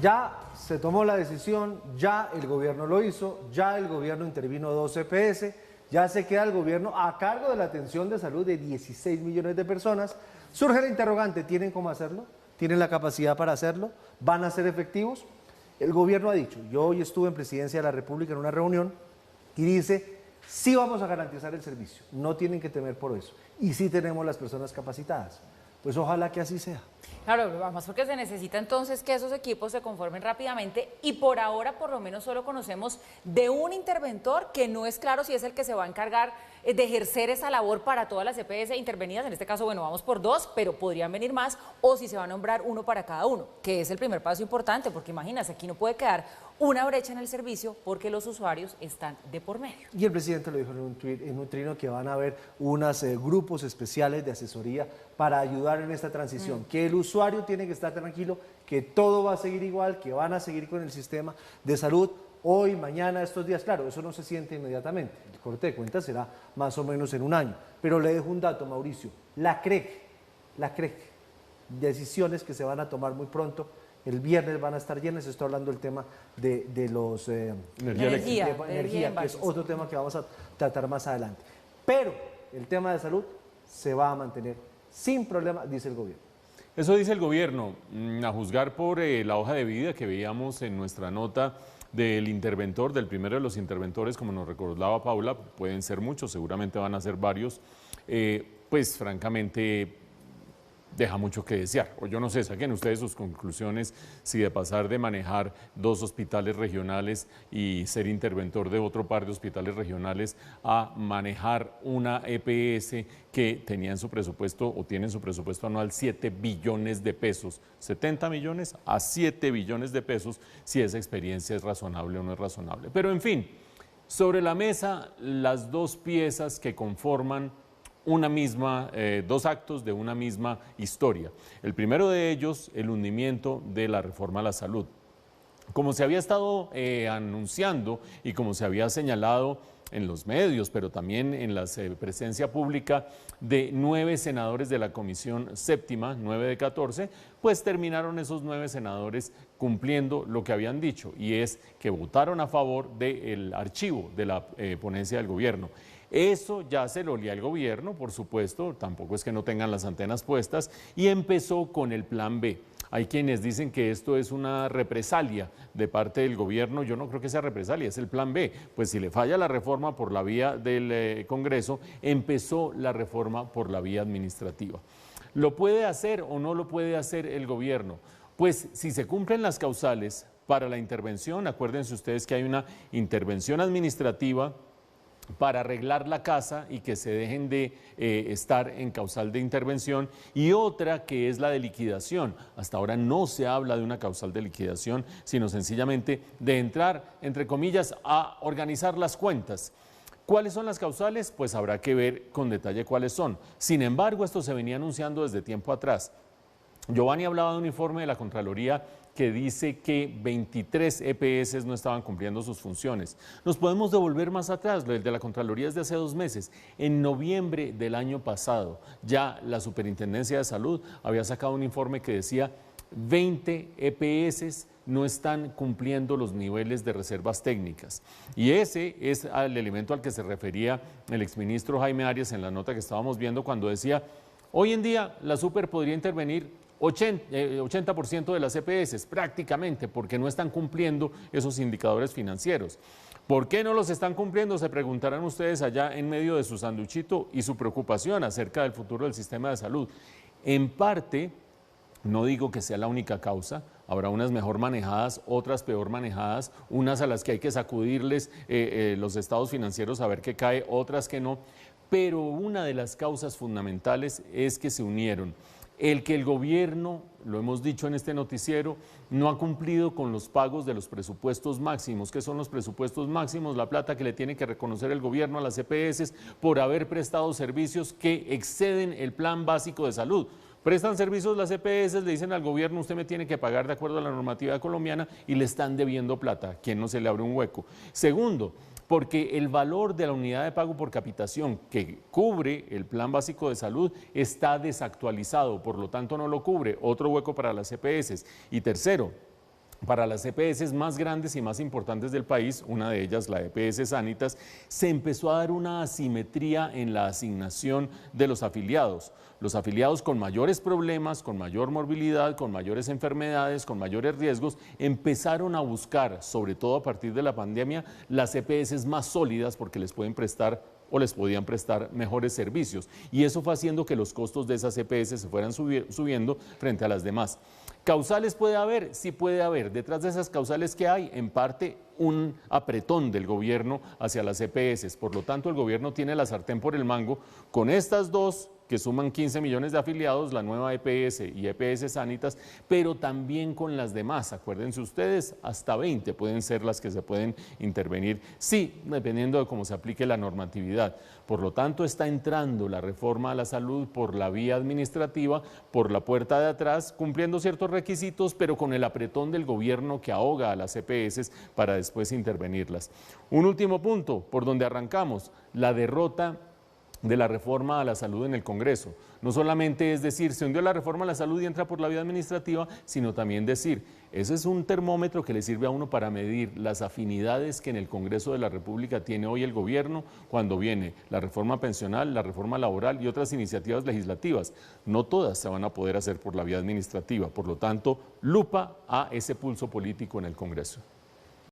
Ya se tomó la decisión, ya el gobierno lo hizo, ya el gobierno intervino 2 EPS, ya se queda el gobierno a cargo de la atención de salud de 16 millones de personas. Surge el interrogante, ¿tienen cómo hacerlo? ¿Tienen la capacidad para hacerlo? ¿Van a ser efectivos? El gobierno ha dicho, yo hoy estuve en Presidencia de la República en una reunión y dice, sí vamos a garantizar el servicio, no tienen que temer por eso, y sí tenemos las personas capacitadas. Pues ojalá que así sea. Claro, vamos, porque se necesita entonces que esos equipos se conformen rápidamente y por ahora por lo menos solo conocemos de un interventor que no es claro si es el que se va a encargar de ejercer esa labor para todas las EPS intervenidas. En este caso, bueno, vamos por 2, pero podrían venir más, o si se va a nombrar uno para cada uno, que es el primer paso importante, porque imagínate, aquí no puede quedar una brecha en el servicio porque los usuarios están de por medio. Y el presidente lo dijo en un trino que van a haber unos grupos especiales de asesoría para ayudar en esta transición, que el usuario tiene que estar tranquilo, que todo va a seguir igual, que van a seguir con el sistema de salud hoy, mañana, estos días. Claro, eso no se siente inmediatamente, el corte de cuentas será más o menos en un año, pero le dejo un dato, Mauricio, la CREC, decisiones que se van a tomar muy pronto. El viernes van a estar llenas, estoy hablando del tema de los energía, que es otro tema que vamos a tratar más adelante. Pero el tema de salud se va a mantener sin problema, dice el gobierno. Eso dice el gobierno, a juzgar por la hoja de vida que veíamos en nuestra nota del interventor, del primero de los interventores, como nos recordaba Paula, pueden ser muchos, seguramente van a ser varios, pues francamente deja mucho que desear. O yo no sé, saquen ustedes sus conclusiones si de pasar de manejar 2 hospitales regionales y ser interventor de otro par de hospitales regionales a manejar una EPS que tenía en su presupuesto o tiene en su presupuesto anual 7 billones de pesos, 70 millones a 7 billones de pesos, si esa experiencia es razonable o no es razonable. Pero en fin, sobre la mesa las 2 piezas que conforman una misma, 2 actos de una misma historia. El primero de ellos, el hundimiento de la reforma a la salud. Como se había estado anunciando y como se había señalado en los medios, pero también en la presencia pública de 9 senadores de la Comisión Séptima, 9 de 14, pues terminaron esos 9 senadores cumpliendo lo que habían dicho, y es que votaron a favor del archivo de la ponencia del gobierno. Eso ya se lo olía el gobierno, por supuesto, tampoco es que no tengan las antenas puestas, y empezó con el plan B. Hay quienes dicen que esto es una represalia de parte del gobierno. Yo no creo que sea represalia, es el plan B. Pues si le falla la reforma por la vía del Congreso, empezó la reforma por la vía administrativa. ¿Lo puede hacer o no lo puede hacer el gobierno? Pues si se cumplen las causales para la intervención, acuérdense ustedes que hay una intervención administrativa para arreglar la casa y que se dejen de estar en causal de intervención, y otra que es la de liquidación. Hasta ahora no se habla de una causal de liquidación, sino sencillamente de entrar, entre comillas, a organizar las cuentas. ¿Cuáles son las causales? Pues habrá que ver con detalle cuáles son. Sin embargo, esto se venía anunciando desde tiempo atrás. Giovanni hablaba de un informe de la Contraloría que dice que 23 EPS no estaban cumpliendo sus funciones. Nos podemos devolver más atrás, el de la Contraloría es de hace 2 meses. En noviembre del año pasado, ya la Superintendencia de Salud había sacado un informe que decía 20 EPS no están cumpliendo los niveles de reservas técnicas. Y ese es el elemento al que se refería el exministro Jaime Arias en la nota que estábamos viendo cuando decía, hoy en día la Super podría intervenir 80% de las EPS, prácticamente, porque no están cumpliendo esos indicadores financieros. ¿Por qué no los están cumpliendo? Se preguntarán ustedes allá en medio de su sanduchito y su preocupación acerca del futuro del sistema de salud. En parte, no digo que sea la única causa, habrá unas mejor manejadas, otras peor manejadas, unas a las que hay que sacudirles los estados financieros a ver qué cae, otras que no, pero una de las causas fundamentales es que se unieron el que el gobierno, lo hemos dicho en este noticiero, no ha cumplido con los pagos de los presupuestos máximos. ¿Qué son los presupuestos máximos? La plata que le tiene que reconocer el gobierno a las EPS por haber prestado servicios que exceden el plan básico de salud. Prestan servicios las EPS, le dicen al gobierno, usted me tiene que pagar de acuerdo a la normativa colombiana, y le están debiendo plata. ¿Quién no se le abre un hueco? Segundo, porque el valor de la unidad de pago por capitación que cubre el plan básico de salud está desactualizado, por lo tanto no lo cubre, otro hueco para las EPS. Y tercero, para las EPS más grandes y más importantes del país, una de ellas la EPS Sanitas, se empezó a dar una asimetría en la asignación de los afiliados. Los afiliados con mayores problemas, con mayor morbilidad, con mayores enfermedades, con mayores riesgos, empezaron a buscar, sobre todo a partir de la pandemia, las EPS más sólidas porque les pueden prestar o les podían prestar mejores servicios. Y eso fue haciendo que los costos de esas EPS se fueran subiendo frente a las demás. ¿Causales puede haber? Sí puede haber. Detrás de esas causales que hay, en parte, un apretón del gobierno hacia las EPS. Por lo tanto, el gobierno tiene la sartén por el mango con estas dos que suman 15 millones de afiliados, la nueva EPS y EPS Sanitas, pero también con las demás. Acuérdense ustedes, hasta 20 pueden ser las que se pueden intervenir, sí, dependiendo de cómo se aplique la normatividad. Por lo tanto, está entrando la reforma a la salud por la vía administrativa, por la puerta de atrás, cumpliendo ciertos requisitos, pero con el apretón del gobierno que ahoga a las EPS para después intervenirlas. Un último punto, por donde arrancamos, la derrota de la reforma a la salud en el Congreso. No solamente es decir, se hundió la reforma a la salud y entra por la vía administrativa, sino también decir, ese es un termómetro que le sirve a uno para medir las afinidades que en el Congreso de la República tiene hoy el gobierno cuando viene la reforma pensional, la reforma laboral y otras iniciativas legislativas. No todas se van a poder hacer por la vía administrativa, por lo tanto, lupa a ese pulso político en el Congreso.